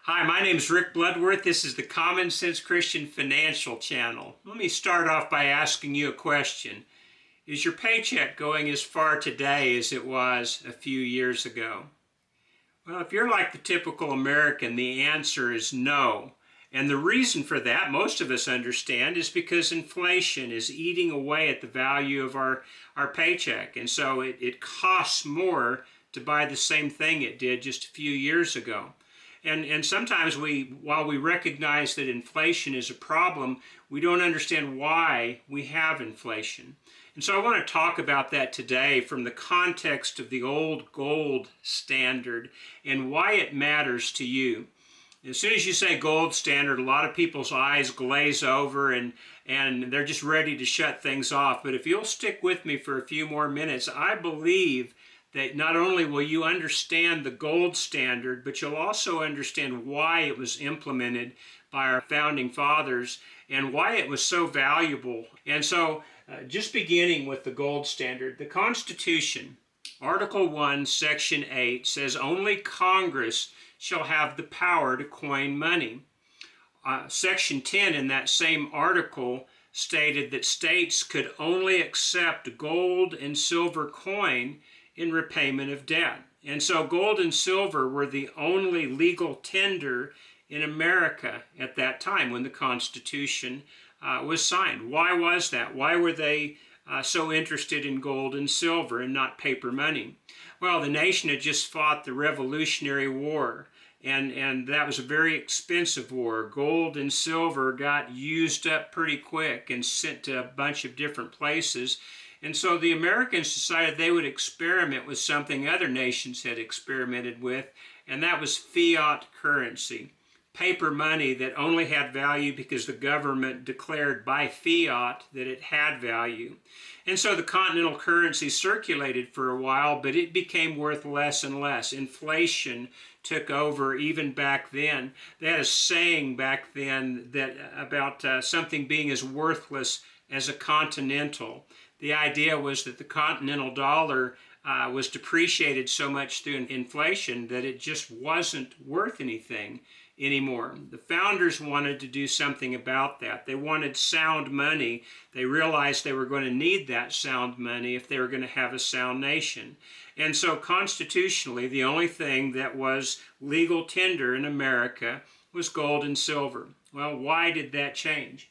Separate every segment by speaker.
Speaker 1: Hi, my name is Rick Bloodworth. This is the Common Sense Christian Financial Channel. Let me start off by asking you a question. Is your paycheck going as far today as it was a few years ago? Well, if you're like the typical American, the answer is no. And the reason for that, most of us understand, is because inflation is eating away at the value of our paycheck. And so it costs more to buy the same thing it did just a few years ago. And sometimes while we recognize that inflation is a problem, we don't understand why we have inflation. And so I want to talk about that today from the context of the old gold standard and why it matters to you. As soon as you say gold standard, a lot of people's eyes glaze over and they're just ready to shut things off. But if you'll stick with me for a few more minutes, I believe that not only will you understand the gold standard, but you'll also understand why it was implemented by our founding fathers and why it was so valuable. And so, just beginning with the gold standard, the Constitution, Article 1, Section 8, says only Congress shall have the power to coin money. Section 10 in that same article stated that states could only accept gold and silver coin in repayment of debt. And so gold and silver were the only legal tender in America at that time when the Constitution was signed. Why was that? Why were they so interested in gold and silver and not paper money? Well, the nation had just fought the Revolutionary War, and that was a very expensive war. Gold and silver got used up pretty quick and sent to a bunch of different places. And so the Americans decided they would experiment with something other nations had experimented with, and that was fiat currency. Paper money that only had value because the government declared by fiat that it had value. And so the continental currency circulated for a while, but it became worth less and less. Inflation took over even back then. They had a saying back then that about something being as worthless as a continental. The idea was that the continental dollar was depreciated so much through inflation that it just wasn't worth anything anymore. The founders wanted to do something about that. They wanted sound money. They realized they were going to need that sound money if they were going to have a sound nation. And so constitutionally, the only thing that was legal tender in America was gold and silver. Well, why did that change?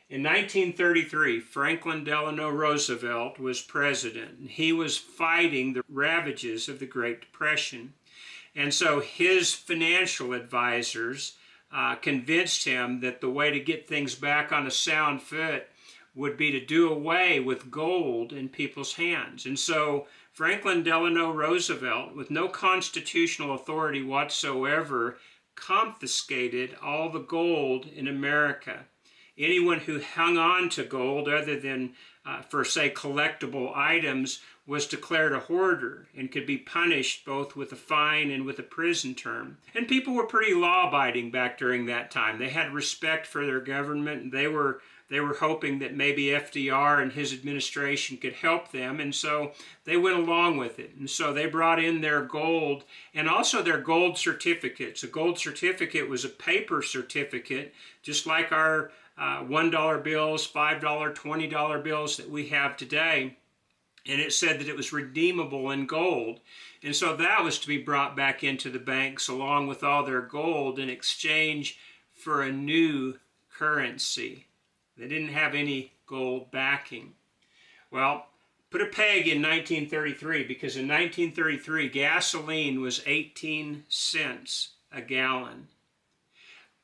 Speaker 1: In 1933, Franklin Delano Roosevelt was president, and he was fighting the ravages of the Great Depression. And so his financial advisors convinced him that the way to get things back on a sound foot would be to do away with gold in people's hands. And so Franklin Delano Roosevelt, with no constitutional authority whatsoever, confiscated all the gold in America. Anyone who hung on to gold other than for, say, collectible items was declared a hoarder and could be punished both with a fine and with a prison term. And people were pretty law-abiding back during that time. They had respect for their government, and they were hoping that maybe FDR and his administration could help them, and so they went along with it. And so they brought in their gold and also their gold certificates. A gold certificate was a paper certificate, just like our $1 bills, $5, $20 bills that we have today. And it said that it was redeemable in gold. And so that was to be brought back into the banks along with all their gold in exchange for a new currency. They didn't have any gold backing. Well, put a peg in 1933, because in 1933 gasoline was 18 cents a gallon.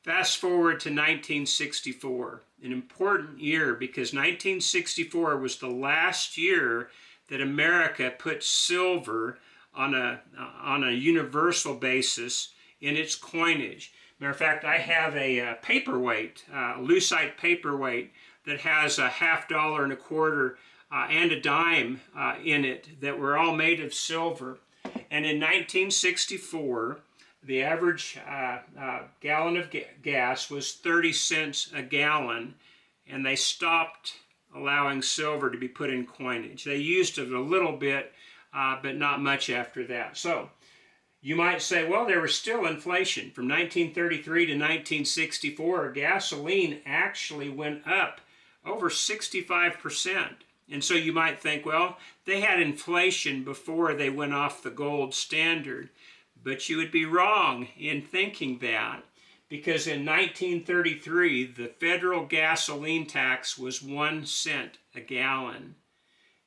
Speaker 1: Fast forward to 1964, an important year, because 1964 was the last year that America put silver on a universal basis in its coinage. Matter of fact, I have a paperweight, lucite paperweight that has a $50 and a quarter and a dime in it that were all made of silver. And in 1964, the average gallon of gas was 30 cents a gallon, and they stopped allowing silver to be put in coinage. They used it a little bit, but not much after that. So You might say, well, there was still inflation. From 1933 to 1964, gasoline actually went up over 65%. And so you might think, well, they had inflation before they went off the gold standard. But you would be wrong in thinking that, because in 1933, the federal gasoline tax was 1 cent a gallon.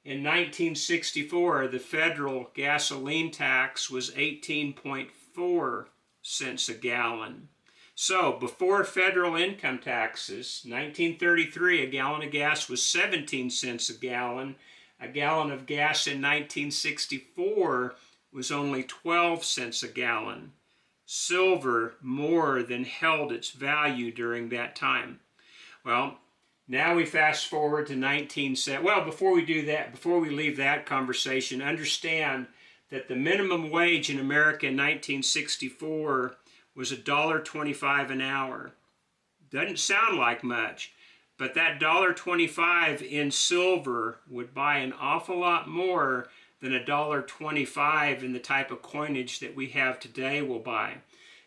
Speaker 1: In 1964, the federal gasoline tax was 18.4 cents a gallon. So, before federal income taxes, 1933, a gallon of gas was 17 cents a gallon. A gallon of gas in 1964 was only 12 cents a gallon. Silver more than held its value during that time. Well, now we fast forward to 1970. Well, before we do that, before we leave that conversation, understand that the minimum wage in America in 1964 was $1.25 an hour. Doesn't sound like much, but that $1.25 in silver would buy an awful lot more than $1.25 in the type of coinage that we have today will buy.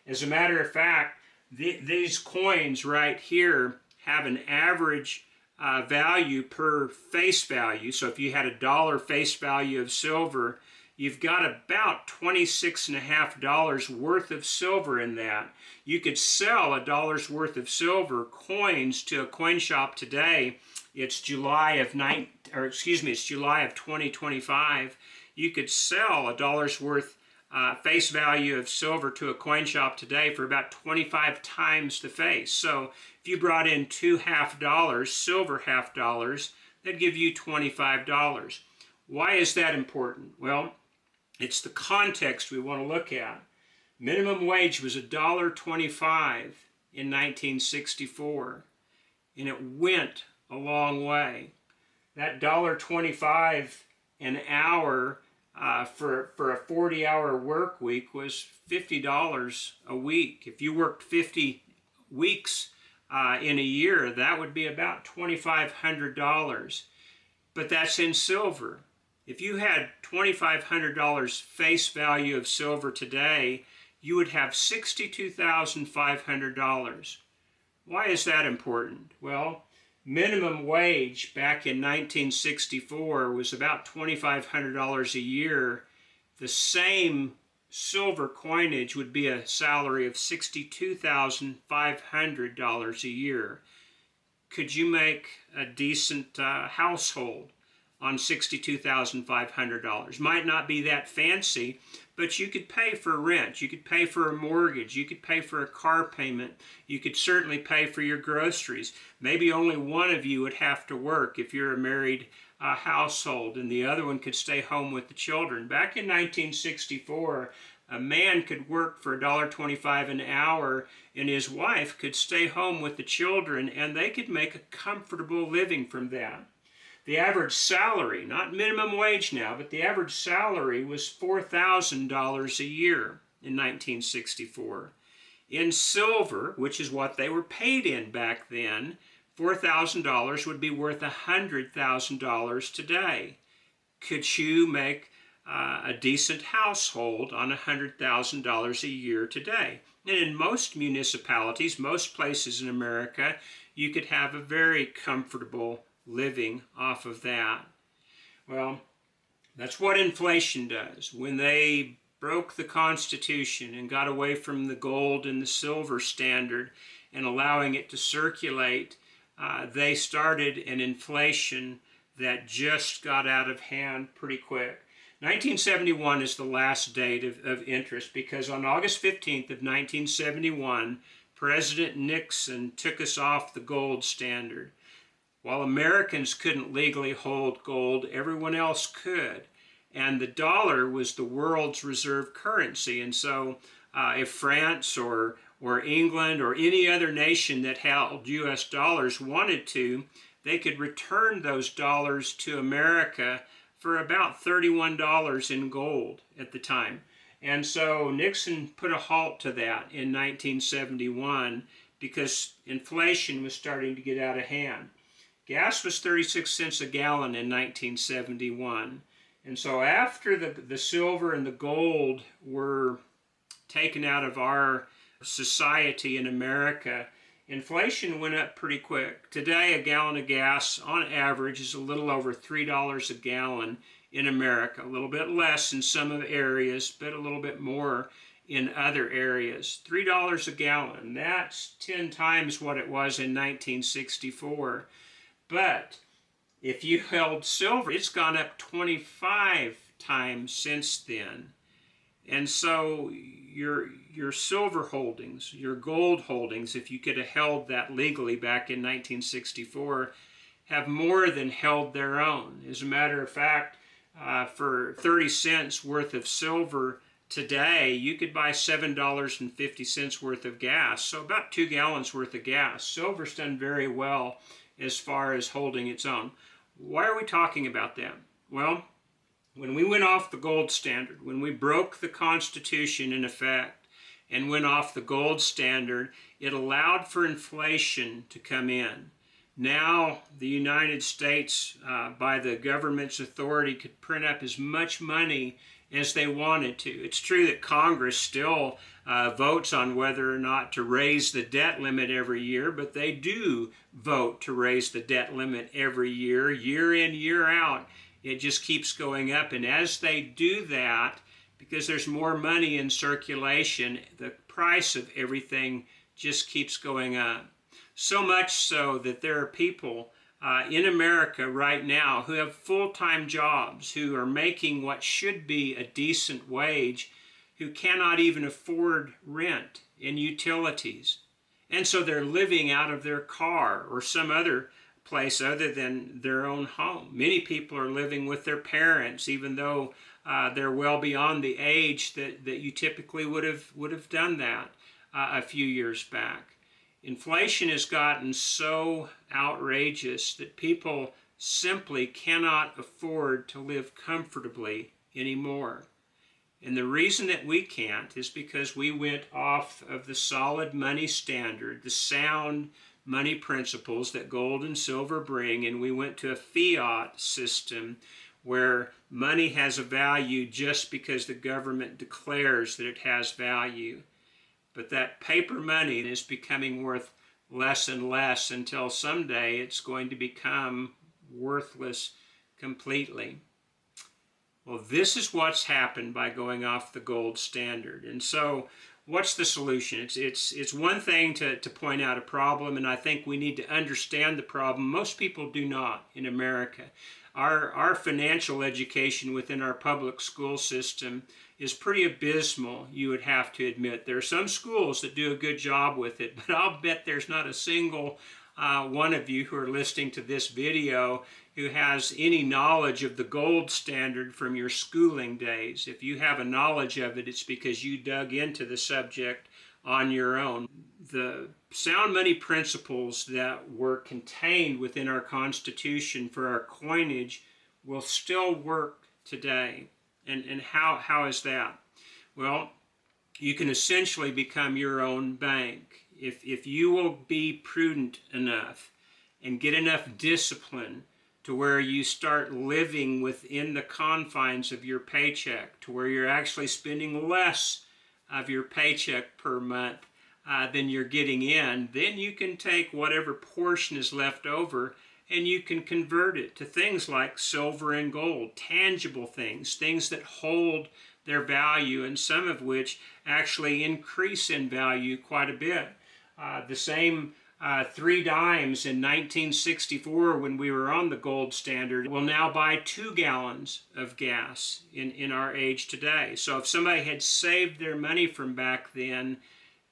Speaker 1: As a matter of fact, these coins right here have an average value per face value. So if you had $1 face value of silver, you've got about $26.50 worth of silver in that. You could sell $1 worth of silver coins to a coin shop today. It's July of 2025. You could sell $1 worth face value of silver to a coin shop today for about 25 times the face. So if you brought in 2 half-dollars, silver half-dollars, that'd give you $25. Why is that important? Well, it's the context we want to look at. Minimum wage was $1.25 in 1964, and it went a long way. That $1.25 an hour for a 40-hour work week was $50 a week. If you worked 50 weeks in a year, that would be about $2,500. But that's in silver. If you had $2,500 face value of silver today, you would have $62,500. Why is that important? Well, minimum wage back in 1964 was about $2,500 a year. The same silver coinage would be a salary of $62,500 a year. Could you make a decent household on $62,500? Might not be that fancy, but you could pay for rent, you could pay for a mortgage, you could pay for a car payment, you could certainly pay for your groceries. Maybe only one of you would have to work if you're a married household, and the other one could stay home with the children. Back in 1964, a man could work for $1.25 an hour, and his wife could stay home with the children, and they could make a comfortable living from that. The average salary, not minimum wage now, but the average salary was $4,000 a year in 1964. In silver, which is what they were paid in back then, $4,000 would be worth $100,000 today. Could you make a decent household on $100,000 a year today? And in most municipalities, most places in America, you could have a very comfortable living off of that. Well, that's what inflation does. When they broke the Constitution and got away from the gold and the silver standard and allowing it to circulate, they started an inflation that just got out of hand pretty quick. 1971 is the last date of interest, because on August 15th of 1971, President Nixon took us off the gold standard. While Americans couldn't legally hold gold, everyone else could. And the dollar was the world's reserve currency. And so if France or England or any other nation that held U.S. dollars wanted to, they could return those dollars to America for about $31 in gold at the time. And so Nixon put a halt to that in 1971 because inflation was starting to get out of hand. Gas was 36 cents a gallon in 1971. And so after the silver and the gold were taken out of our society in America, inflation went up pretty quick. Today, a gallon of gas, on average, is a little over $3 a gallon in America. A little bit less in some of the areas, but a little bit more in other areas. $3 a gallon. That's 10 times what it was in 1964. But if you held silver, it's gone up 25 times since then. And so your silver holdings, your gold holdings, if you could have held that legally back in 1964, have more than held their own. As a matter of fact, for 30 cents worth of silver today, you could buy $7.50 worth of gas, so about 2 gallons worth of gas. Silver's done very well as far as holding its own. Why are we talking about that? Well, when we went off the gold standard, when we broke the Constitution in effect and went off the gold standard, it allowed for inflation to come in. Now the United States, by the government's authority, could print up as much money as they wanted to. It's true that Congress still votes on whether or not to raise the debt limit every year, but they do vote to raise the debt limit every year, year in, year out. It just keeps going up, and as they do that, because there's more money in circulation, the price of everything just keeps going up. So much so that there are people in America right now who have full-time jobs, who are making what should be a decent wage, who cannot even afford rent and utilities. And so they're living out of their car or some other place other than their own home. Many people are living with their parents, even though they're well beyond the age that you typically would have done that a few years back. Inflation has gotten so outrageous that people simply cannot afford to live comfortably anymore. And the reason that we can't is because we went off of the solid money standard, the sound money principles that gold and silver bring, and we went to a fiat system where money has a value just because the government declares that it has value. But that paper money is becoming worth less and less until someday it's going to become worthless completely. Well, this is what's happened by going off the gold standard. And so what's the solution? It's one thing to point out a problem, and I think we need to understand the problem. Most people do not in America. Our financial education within our public school system is pretty abysmal, you would have to admit. There are some schools that do a good job with it, but I'll bet there's not a single one of you who are listening to this video who has any knowledge of the gold standard from your schooling days. If you have a knowledge of it, it's because you dug into the subject on your own. The sound money principles that were contained within our Constitution for our coinage will still work today. And how is that? Well, you can essentially become your own bank. If you will be prudent enough and get enough discipline to where you start living within the confines of your paycheck, to where you're actually spending less of your paycheck per month than you're getting in, then you can take whatever portion is left over and you can convert it to things like silver and gold, tangible things, things that hold their value, and some of which actually increase in value quite a bit. The same 3 dimes in 1964 when we were on the gold standard will now buy 2 gallons of gas in our age today. So if somebody had saved their money from back then,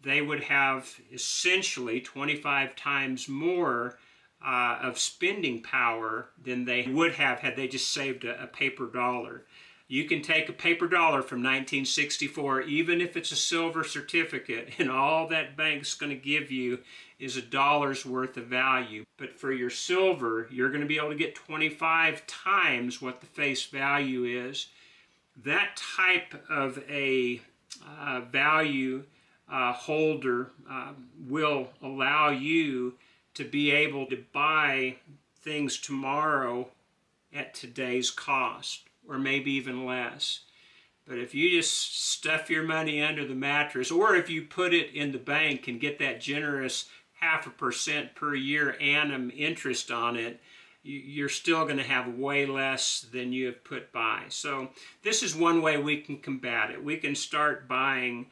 Speaker 1: they would have essentially 25 times more of spending power than they would have had they just saved a paper dollar. You can take a paper dollar from 1964, even if it's a silver certificate, and all that bank's going to give you is $1 worth of value. But for your silver, you're going to be able to get 25 times what the face value is. That type of a value holder will allow you to be able to buy things tomorrow at today's cost, or maybe even less. But if you just stuff your money under the mattress, or if you put it in the bank and get that generous 0.5% per year annum interest on it, you're still going to have way less than you have put by. So this is one way we can combat it. We can start buying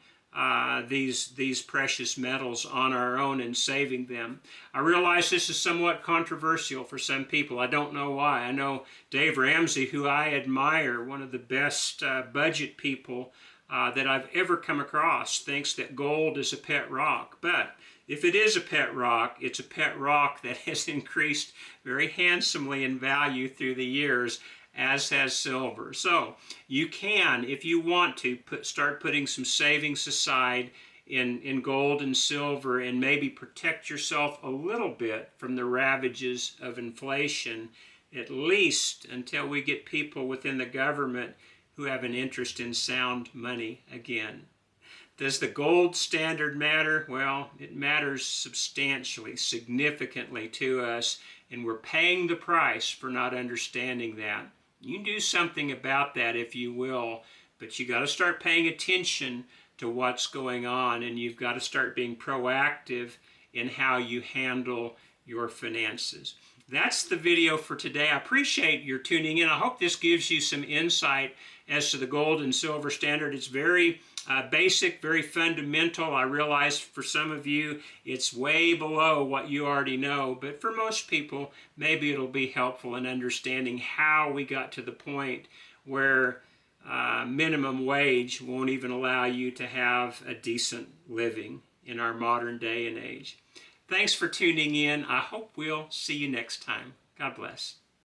Speaker 1: these precious metals on our own and saving them. I realize this is somewhat controversial for some people. I don't know why. I know Dave Ramsey, who I admire, one of the best budget people that I've ever come across, thinks that gold is a pet rock. But if it is a pet rock, it's a pet rock that has increased very handsomely in value through the years, as has silver. So you can, if you want to, start putting some savings aside in gold and silver and maybe protect yourself a little bit from the ravages of inflation, at least until we get people within the government who have an interest in sound money again. Does the gold standard matter? Well, it matters substantially, significantly to us, and we're paying the price for not understanding that. You can do something about that if you will, but you got to start paying attention to what's going on, and you've got to start being proactive in how you handle your finances. That's the video for today. I appreciate your tuning in. I hope this gives you some insight as to the gold and silver standard. It's very basic, very fundamental. I realize for some of you it's way below what you already know, but for most people maybe it'll be helpful in understanding how we got to the point where minimum wage won't even allow you to have a decent living in our modern day and age. Thanks for tuning in. I hope we'll see you next time. God bless.